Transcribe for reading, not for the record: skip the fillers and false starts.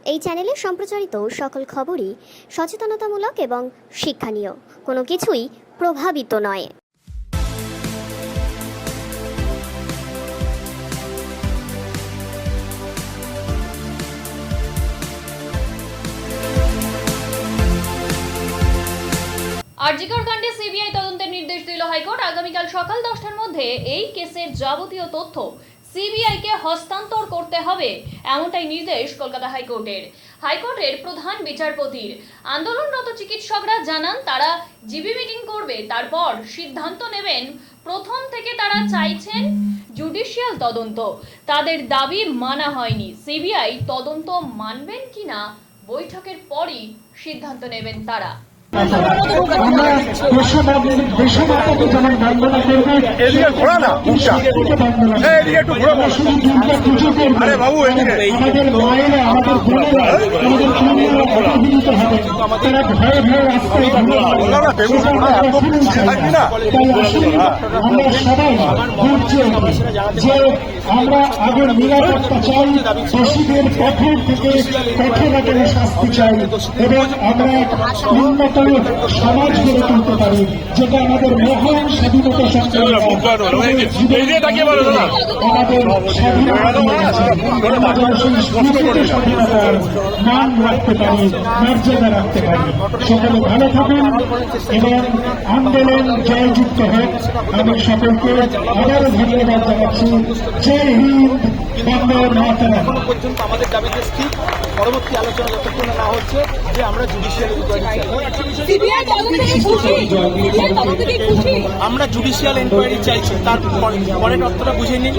এই চ্যানেলে সম্প্রচারিত সকল খবরই সচেতনতামূলক এবং শিক্ষণীয়, কোনো কিছুই প্রভাবিত নয়। আরজিকর কাণ্ডে সিবিআই তদন্তের নির্দেশ দিল হাইকোর্ট। আগামীকাল সকাল 10টার মধ্যে এই কেসের যাবতীয় তথ্য সিবিআইকে হস্তান্তর করতে হবে, এমনটাই নির্দেশ কলকাতা হাইকোর্টের প্রধান বিচারপতির। আন্দোলনরত চিকিৎসকরা জানান তারা জিবি মিটিং করবে, তারপর সিদ্ধান্ত নেবেন। প্রথম থেকে তারা চাইছেন জুডিশিয়াল তদন্ত, তাদের দাবি মানা হয়নি। সিবিআই তদন্ত মানবেন কিনা বৈঠকের পরই সিদ্ধান্ত নেবেন তারা। আমরা আগের নিরাপত্তা চাই, দোষীদের কঠোর থেকে কঠোরতম শাস্তি চাই এবং আমরা উন্নত সমাজ গড়ে তুলতে পারি, যেটা আমাদের মহান স্বাধীনতা সংগ্রামী আমাদের স্বাধীনতার মান রাখতে পারি, মর্যাদা রাখতে পারি। সকলে ভালো থাকুন এবং আন্দোলন জয়যুক্ত হোক। আমি সকলকে আবারও ধন্যবাদ জানাচ্ছি। জয় হিন্দ, বন্দে মাতরম। পর্যন্ত আমাদের দাবিতে স্থির, পরবর্তী আলোচনা যতক্ষণ না হচ্ছে যে আমরা জুডিশিয়াল ইনকোয়ারি চাইছি, তার পরের অর্থটা বুঝে নিন।